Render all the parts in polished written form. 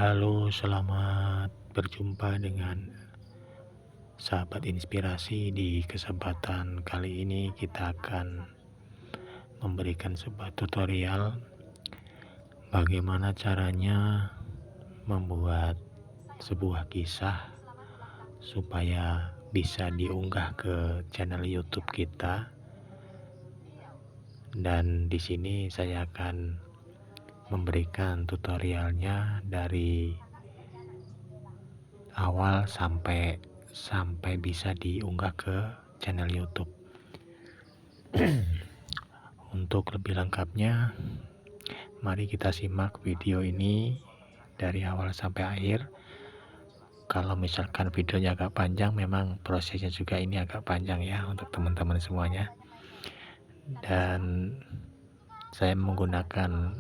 Halo, selamat berjumpa dengan sahabat inspirasi. Di kesempatan kali ini kita akan memberikan sebuah tutorial bagaimana caranya membuat sebuah kisah supaya bisa diunggah ke channel YouTube kita. Dan di sini saya akan memberikan tutorialnya dari awal sampai bisa diunggah ke channel YouTube. Untuk lebih lengkapnya, mari kita simak video ini dari awal sampai akhir. Kalau misalkan videonya agak panjang, memang prosesnya juga ini agak panjang ya untuk teman-teman semuanya. Dan saya menggunakan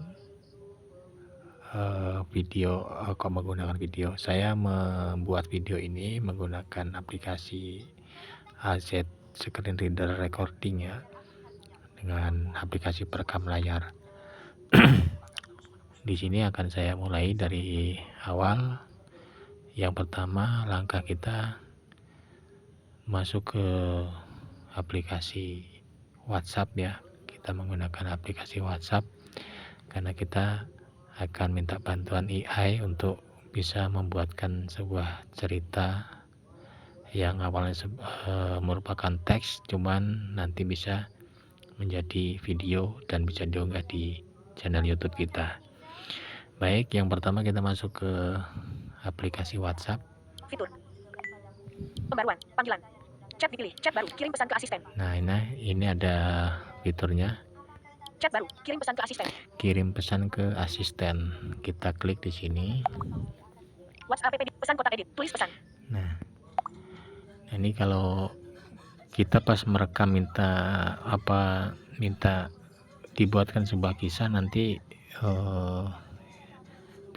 saya membuat video ini menggunakan aplikasi AZ Screen Reader Recording ya, dengan aplikasi perekam layar. Di sini akan saya mulai dari awal. Yang pertama, langkah kita masuk ke aplikasi WhatsApp ya. Kita menggunakan aplikasi WhatsApp karena kita akan minta bantuan AI untuk bisa membuatkan sebuah cerita yang awalnya merupakan teks, cuman nanti bisa menjadi video dan bisa diunggah di channel YouTube kita. Baik, yang pertama kita masuk ke aplikasi WhatsApp. Fitur. Pembaruan, panggilan. Chat dipilih, chat baru, kirim pesan ke asisten. Nah, ini ada fiturnya. Chat baru, kirim pesan ke asisten. Kirim pesan ke asisten. Kita klik di sini. WhatsApp pesan kotak edit, tulis pesan. Nah, ini kalau kita pas merekam minta dibuatkan sebuah kisah, nanti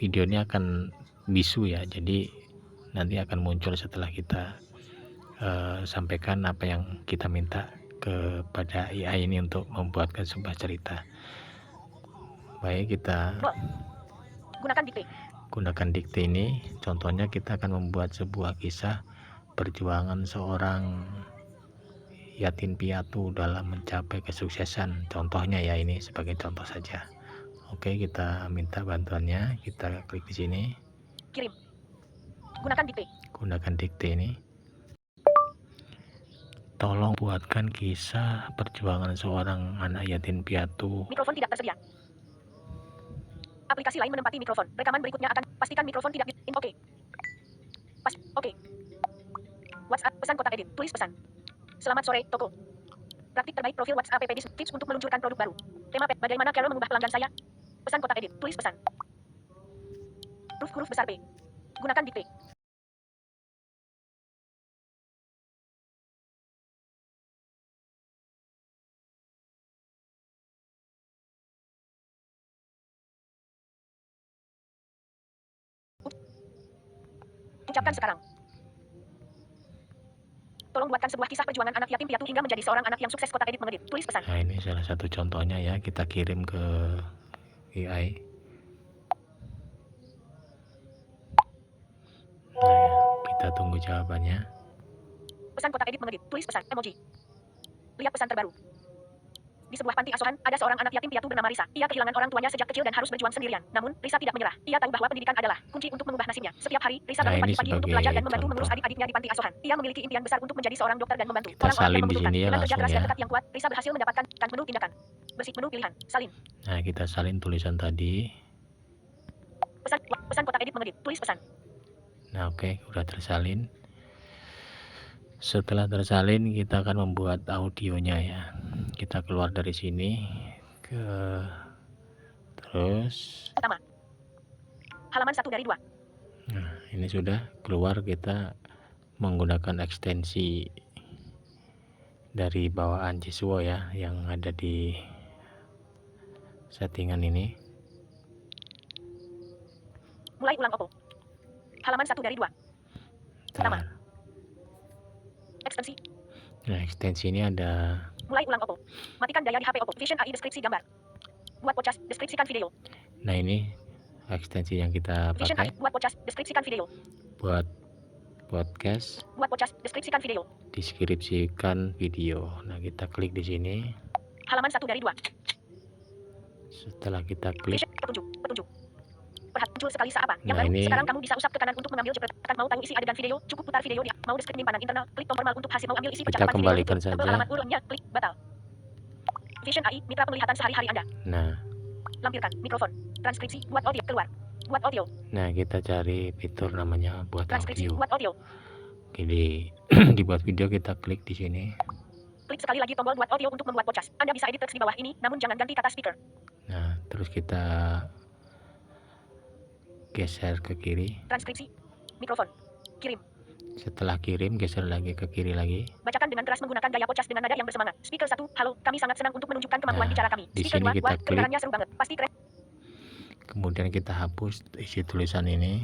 videonya akan bisu ya, jadi nanti akan muncul setelah kita sampaikan apa yang kita minta kepada AI ini untuk membuatkan sebuah cerita. Baik, kita gunakan dikte ini. Contohnya kita akan membuat sebuah kisah perjuangan seorang yatim piatu dalam mencapai kesuksesan. Contohnya ya, ini sebagai contoh saja. Oke, kita minta bantuannya. Kita klik di sini. Kirim. Gunakan dikte ini. Tolong buatkan kisah perjuangan seorang anak yatim piatu. Mikrofon tidak tersedia. Aplikasi lain menempati mikrofon. Rekaman berikutnya akan pastikan mikrofon tidak Oke. Oke. WhatsApp pesan kotak edit, tulis pesan. Selamat sore, toko. Praktik terbaik profil WhatsApp tips untuk meluncurkan produk baru. Tema bagaimana Carol mengubah pelanggan saya? Pesan kotak edit, tulis pesan. Huruf besar P. Gunakan dikte. Ucapkan sekarang. Tolong buatkan sebuah kisah perjuangan anak yatim piatu hingga menjadi seorang anak yang sukses, kotak edit mengedit, tulis pesan. Nah, ini salah satu contohnya ya, kita kirim ke AI. Nah, kita tunggu jawabannya. Pesan kotak edit mengedit, tulis pesan, emoji. Lihat pesan terbaru. Di sebuah panti asuhan, ada seorang anak yatim piatu bernama Risa. Ia kehilangan orang tuanya sejak kecil dan harus berjuang sendirian. Namun, Risa tidak menyerah. Ia tahu bahwa pendidikan adalah kunci untuk mengubah nasibnya. Setiap hari, Risa bangun pagi-pagi untuk belajar dan membantu mengurus adik-adiknya di panti asuhan. Ia memiliki impian besar untuk menjadi seorang dokter dan membantu orang-orang yang membutuhkan. Dengan kerja keras dan tekad yang kuat, Risa berhasil mendapatkan menu tindakan. Menu pilihan, salin. Nah, kita salin tulisan tadi. Pesan kotak edit mengedit, tulis pesan. Nah, oke, udah tersalin. Setelah tersalin, kita akan membuat audionya ya. Kita keluar dari sini terus utama. Halaman 1 dari 2. Nah, ini sudah keluar. Kita menggunakan ekstensi dari bawaan Jiswo ya, yang ada di settingan ini. Mulai ulang Oppo. Halaman 1 dari 2. Pertama. Ekstensi. Nah, ekstensi ini ada. Mulai ulang Oppo. Matikan daya di HP Oppo. Vision AI deskripsi gambar. Buat podcast, deskripsikan video. Nah, ini ekstensi yang kita Vision pakai. AI, buat podcast, deskripsikan video. Buat podcast, Buat podcast, deskripsikan video. deskripsikan video. Nah, kita klik di sini. Halaman 1 dari 2. Setelah kita klik, Vision, petunjuk. Muncul sekali seapa. Yang nah baru, ini sekarang kamu bisa usap ke kanan untuk mengambil cepet. Mau tahu isi adegan video, cukup putar video dia. Mau deskripsi penyimpanan internal, klik tombol normal untuk hasil. Mau ambil isi kita percakapan video kembalikan YouTube. Tebel saja. halaman urunnya, klik batal. Vision AI, mitra penglihatan sehari-hari Anda. Nah, Lampirkan mikrofon. Transkripsi, buat audio, keluar. Buat audio. nah kita cari fitur namanya buat Transkripsi, audio. buat audio. Jadi dibuat video kita klik di sini. Klik sekali lagi tombol buat audio untuk membuat podcast. Anda bisa edit teks di bawah ini, namun jangan ganti kata speaker. Nah, terus kita geser ke kiri. Transkripsi, mikrofon, kirim. Setelah kirim, geser lagi ke kiri lagi. Bacakan dengan keras menggunakan gaya podcast dengan nada yang bersemangat. Speaker 1, halo, kami sangat senang untuk menunjukkan kemampuan Nah, bicara kami. di Speaker sini 2, kita wah, klik. kedengarannya seru banget. Pasti keren. Kemudian kita hapus isi tulisan ini.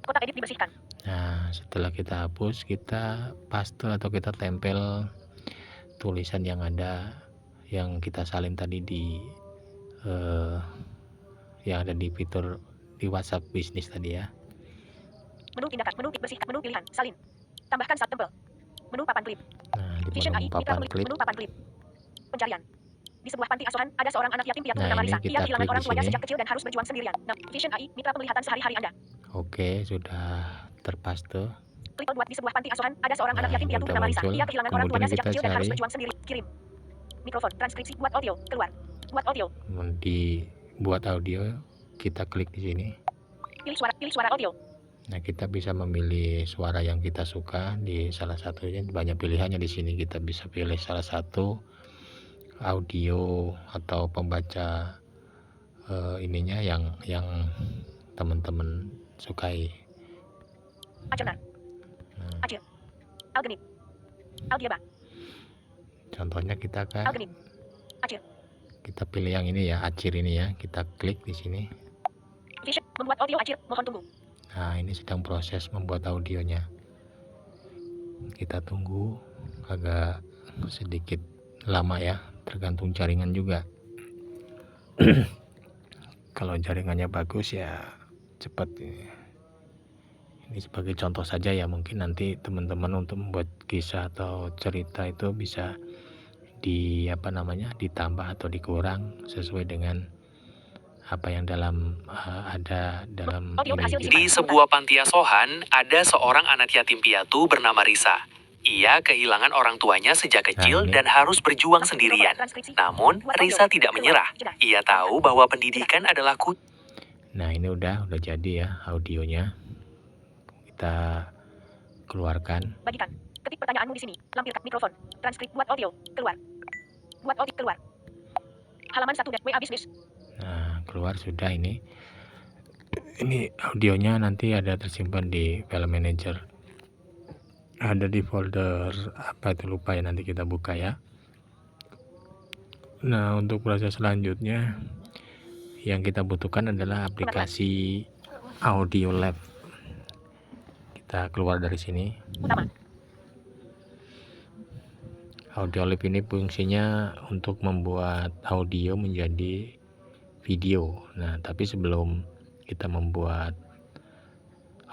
Kotak edit dibersihkan. Nah, setelah kita hapus, kita paste atau kita tempel tulisan yang ada, yang kita salin tadi di yang ada di fitur di WhatsApp bisnis tadi ya. Menu tindakan, menu bersihkan, menu pilihan, salin. Tambahkan saat tempel. Menu papan klip. Nah, di Vision menu AI, mitra papan pemilik, klip. menu papan klip. Pencarian. Di sebuah panti asuhan, ada seorang anak yatim piatu Nah, bernama ini Risa. kita Ia kehilangan klik orang di tuanya sini. sejak kecil dan harus berjuang sendirian. Nah, Vision AI, mitra penglihatan sehari-hari Anda. Oke, sudah terpaste. Klik buat di sebuah panti asuhan, ada seorang Nah, anak yatim ini piatu udah bernama Risa. muncul. Ia kehilangan orang Kemudian tuanya sejak kita kecil dan harus cari. berjuang sendiri. Kirim. Mikrofon, transkripsi, buat audio, keluar. Buat audio. Di buat audio, kita klik di sini. Pilih suara audio. Nah, kita bisa memilih suara yang kita suka di salah satunya. Banyak pilihannya di sini. Kita bisa pilih salah satu audio atau pembaca ininya yang teman-teman sukai. Acernar. Nah, Acir. Algenip. Aldiaba. contohnya kita kan Algenip. Acir. kita pilih yang ini ya, Acir ini ya. Kita klik di sini. Vision, membuat audio Acir, mohon tunggu. Nah, ini sedang proses membuat audionya. Kita tunggu agak sedikit lama ya, tergantung jaringan juga. Kalau jaringannya bagus ya cepat. Ini sebagai contoh saja ya, mungkin nanti teman-teman untuk membuat kisah atau cerita itu bisa ditambah atau dikurang sesuai dengan apa yang ada dalam Audio berhasil ini. Di sebuah panti asuhan, ada seorang anak yatim piatu bernama Risa. Ia kehilangan orang tuanya sejak kecil ini. dan harus berjuang sendirian. Namun, Risa tidak menyerah. Ia tahu bahwa pendidikan adalah Nah, ini udah jadi ya audionya. Kita keluarkan. Bagikan. Ketik pertanyaanmu di sini. Lampirkan mikrofon. Transkrip buat audio. Keluar. Buat audio keluar. Halaman 1 WA bisnis. Nah, keluar sudah ini. Ini audionya nanti ada tersimpan di file manager. Ada di folder apa itu lupa ya, nanti kita buka ya. Nah, untuk proses selanjutnya yang kita butuhkan adalah aplikasi Audio Lab. Kita keluar dari sini. Utama. Audio Lab ini fungsinya untuk membuat audio menjadi video. Nah, tapi sebelum kita membuat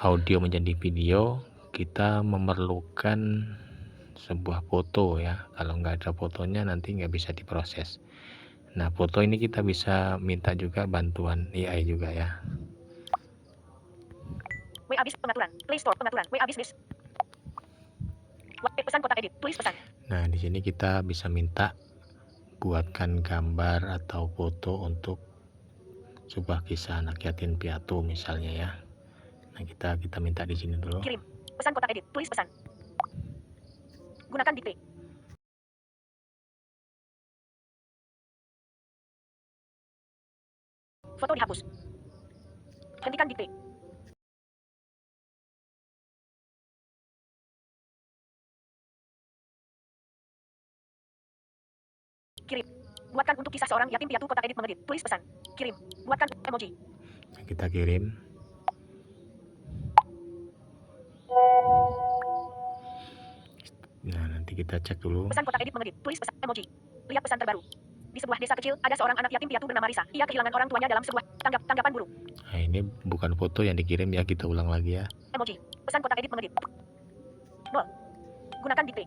audio menjadi video, kita memerlukan sebuah foto ya. Kalau nggak ada fotonya nanti nggak bisa diproses. Nah, foto ini kita bisa minta juga bantuan AI juga ya. WA bisnis pengaturan. Play Store pengaturan. WA bisnis. Pesan kotak edit. Tulis pesan. Nah, di sini kita bisa minta buatkan gambar atau foto untuk sebuah kisah anak yatim piatu misalnya ya. Nah, kita minta di sini dulu. Kirim. Pesan kotak edit. Tulis pesan. Gunakan dikte. Foto dihapus. Hentikan dikte. Kirim. Buatkan untuk kisah seorang yatim piatu kotak edit mengedit. Tulis pesan. Kirim. Buatkan emoji. Nah, kita kirim. Nah, nanti kita cek dulu. Pesan kotak edit mengedit. Tulis pesan emoji. Lihat pesan terbaru. Di sebuah desa kecil, ada seorang anak yatim piatu bernama Risa. Ia kehilangan orang tuanya dalam sebuah tanggapan buruk. Nah, ini bukan foto yang dikirim ya, kita ulang lagi ya. Emoji. Pesan kotak edit mengedit. 0. Gunakan dikte.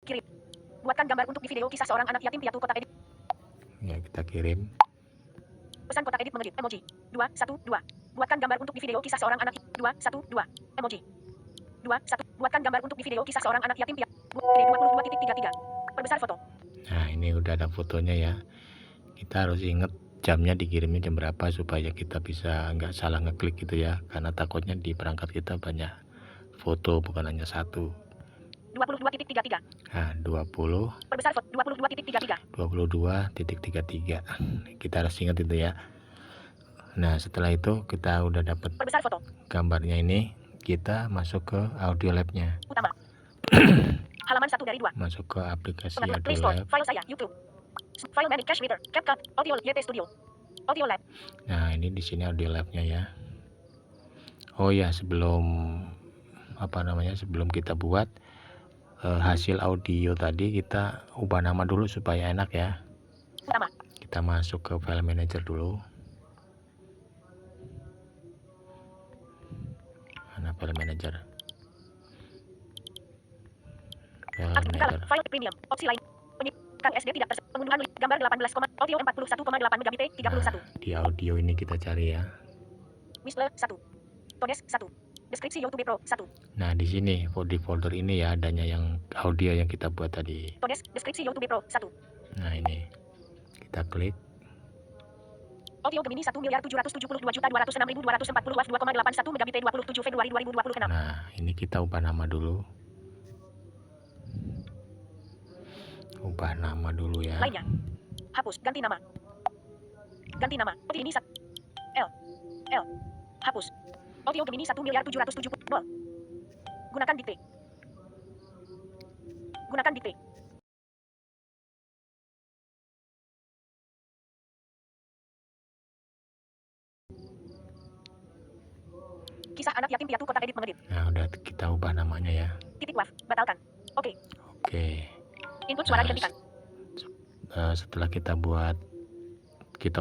Kirim. Buatkan gambar untuk di video kisah seorang anak yatim piatu kotak edit. Ya, kita kirim. Pesan kotak edit mengedit. Emoji. 212. Buatkan gambar untuk di video kisah seorang anak 212. Emoji. 21. Buatkan gambar untuk di video kisah seorang anak yatim piatu. 22.33. Perbesar foto. Nah, ini udah ada fotonya ya. Kita harus ingat jamnya dikirimnya jam berapa supaya kita bisa nggak salah ngeklik gitu ya. Karena takutnya di perangkat kita banyak foto, bukan hanya satu. 22.33. Nah, 20. Perbesar foto. 22.33. 22.33. Kita harus ingat itu ya. Nah, setelah itu kita udah dapat Perbesar foto. gambarnya ini, kita masuk ke audio labnya. Utama. Halaman 1 dari 2. Masuk ke aplikasi Pengaturan Play audio Store. lab. File saya. YouTube. File manage cache reader. CapCut. Audio YT Studio. Audio Lab. Nah, ini di sini audio labnya ya. Oh ya, sebelum sebelum kita buat hasil audio tadi, kita ubah nama dulu supaya enak ya. Utama. Kita masuk ke file manager dulu. Mana file manager? File manager. File premium. Opsi lain. Penyimpan SD tidak tersedia. Pengunduhan gambar 18, audio 41,8 megabit 31. Nah, di audio ini kita cari ya. Wisle 1. Todes 1. Deskripsi YouTube Pro 1. Nah, di sini di folder ini ya adanya yang audio yang kita buat tadi. Todes deskripsi YouTube Pro 1. Nah, ini kita klik. Audio Gemini 1.772.206.240 WAV 2,81 megabit 27 Februari 2026. Nah, ini kita ubah nama dulu. Ubah nama dulu ya. Lainnya. Hapus. Ganti nama. Ganti nama. Audio ini L. Hapus. Audio Gemini 1.770. Gunakan dikte. Gunakan dikte. Kisah anak yatim piatu kotak edit mengedit. Nah, udah kita ubah namanya ya. Titik WAV. Batalkan. Oke. Oke. Input suara Nah, dihentikan. setelah kita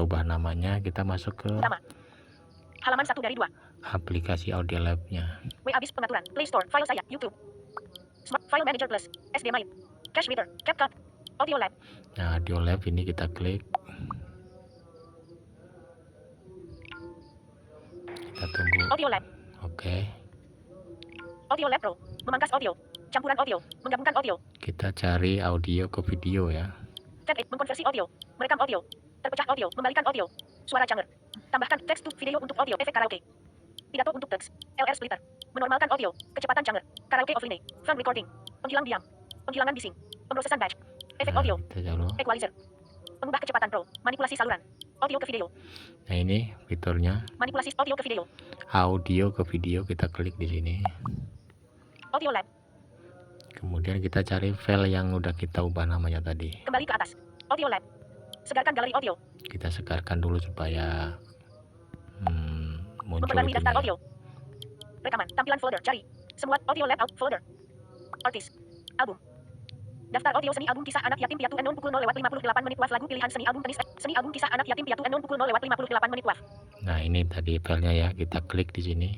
ubah namanya, kita masuk ke Utama. Halaman 1 dari 2. aplikasi audio labnya. Habis pengaturan. Play Store. File saya. YouTube. Smart File Manager Plus. SD Main. Cache Reader. CapCut. Audio Lab. Nah, audio lab ini kita klik. Kita tunggu. Audio Lab. Oke. Audio Lab Pro. Memangkas audio. Campuran audio. Menggabungkan audio. Kita cari audio ke video ya. Tab 8. Mengkonversi audio. Merekam audio. Terpecah audio. Membalikan audio. Suara genre. Tambahkan teks to video untuk audio. Efek karaoke. Pidato untuk teks. LR splitter. Menormalkan audio. Kecepatan genre. Karaoke offline. Sound recording. Penghilang diam. Penghilangan bising. Pemrosesan batch. Efek Nah, audio. kita coba. Equalizer. Mengubah kecepatan pro. Manipulasi saluran. Audio ke video. Nah, ini fiturnya. Manipulasi audio ke video. Audio ke video, kita klik di sini. Audio Lab. Kemudian kita cari file yang udah kita ubah namanya tadi. Kembali ke atas. Audio Lab. Segarkan galeri audio. Kita segarkan dulu supaya muncul Memperbarui daftar itunya. audio. Rekaman. Tampilan folder. Cari. Semua audio lab out folder. Artis. Album. Daftar audio seni album kisah anak yatim piatu N0 pukul 0:58 menit WAV lagu pilihan seni album tenis seni album kisah anak yatim piatu N0 pukul 0:58 menit WAV. Nah, ini tadi filenya ya, kita klik di sini.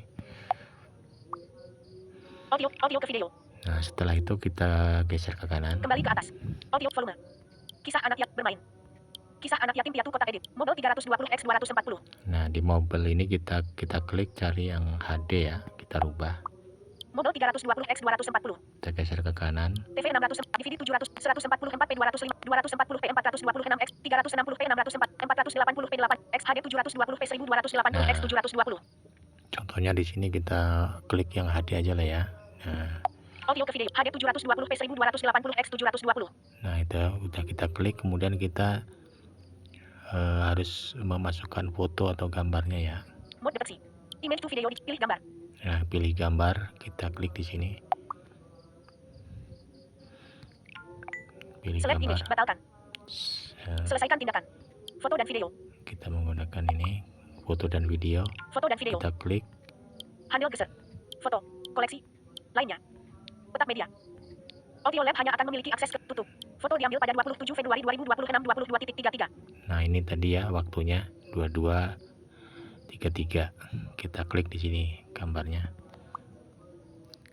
Audio ke video. Nah, setelah itu kita geser ke kanan. Kembali ke atas. Audio volume. Kisah anak yatim bermain. Kisah anak yatim piatu kotak edit. Model 320x240. Nah, di mobile ini kita klik cari yang HD ya, kita rubah. Model 320x240. Kita geser ke kanan. TV 600 DVD 700 144p 205 240p 426x 360p 604 480p 8 x HD 720p 1280 x 720. Contohnya di sini kita klik yang HD aja lah ya. Nah, Audio ke video HD 720p 1280 x 720. nah itu udah kita klik, kemudian kita harus memasukkan foto atau gambarnya ya. Mode deteksi. Image to video pilih gambar. Nah, pilih gambar, kita klik di sini. Pilih Select gambar. image, batalkan. Selesaikan tindakan. Foto dan video. Kita menggunakan ini foto dan video. Foto dan video. Kita klik. Handle geser. Foto. Koleksi. Lainnya. Petak media. Audio Lab hanya akan memiliki akses ke tutup. Foto diambil pada 27 Februari 2026 22.33. Nah, ini tadi ya waktunya 22.33. Kita klik di sini gambarnya.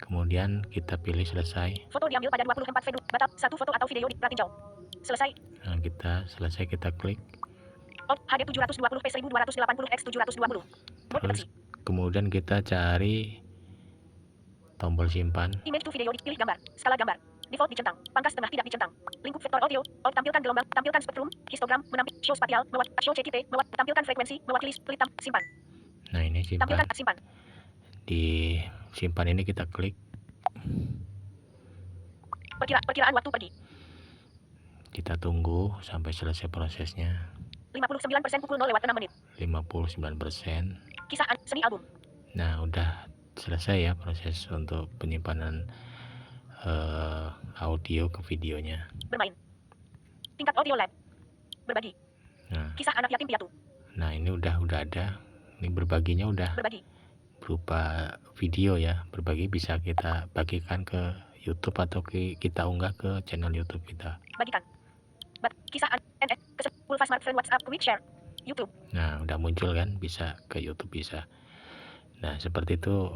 Kemudian kita pilih selesai. Foto diambil pada 24 Februari. Batal. Satu foto atau video di tinjau. Selesai. Nah, kita selesai, kita klik. Alt HD 720p 1280 x 720. Terus kemudian kita cari tombol simpan. Image to video pilih gambar. Skala gambar. Default dicentang. Pangkas tengah tidak dicentang. Lingkup vektor audio. Alt tampilkan gelombang. Tampilkan spektrum. Histogram. Menampil. Show spatial. Show CTT. Tampilkan frekuensi. Mewakili split. Simpan. Nah, ini simpan. Tampilkan simpan. Di simpan ini kita klik. Perkiraan waktu pergi. Kita tunggu sampai selesai prosesnya. 59% pukul 0:06. 59%. Kisah seni album. Nah, udah selesai ya proses untuk penyimpanan audio ke videonya. Bermain. Tingkat audio lab. Berbagi. Nah, kisah anak yatim piatu. Nah, ini udah ada. Ini berbaginya udah berbagi berupa video ya. Berbagi bisa kita bagikan ke YouTube atau kita unggah ke channel YouTube kita. Bagikan. Kisah NF full fast smartphone WhatsApp quick share YouTube. Nah, udah muncul kan, bisa ke YouTube bisa. Nah, seperti itu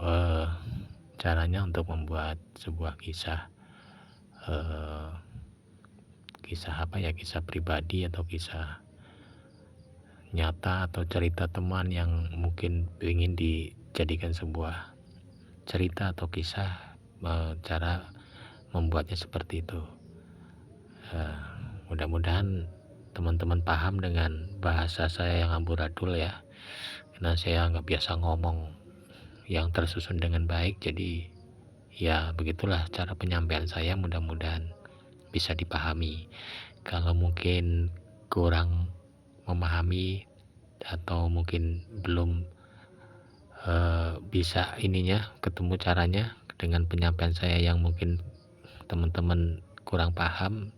caranya untuk membuat sebuah kisah kisah pribadi atau kisah nyata atau cerita teman yang mungkin ingin dijadikan sebuah cerita atau kisah. Cara membuatnya seperti itu. Mudah-mudahan teman-teman paham dengan bahasa saya yang amburadul ya, karena saya nggak biasa ngomong yang tersusun dengan baik. Jadi ya begitulah cara penyampaian saya, mudah-mudahan bisa dipahami. Kalau mungkin kurang memahami atau mungkin belum bisa ketemu caranya dengan penyampaian saya yang mungkin teman-teman kurang paham,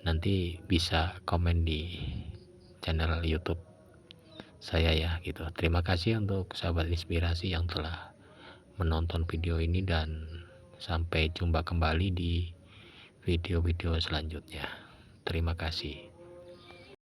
nanti bisa komen di channel YouTube saya ya gitu. Terima kasih untuk sahabat inspirasi yang telah menonton video ini, dan sampai jumpa kembali di video-video selanjutnya. Terima kasih.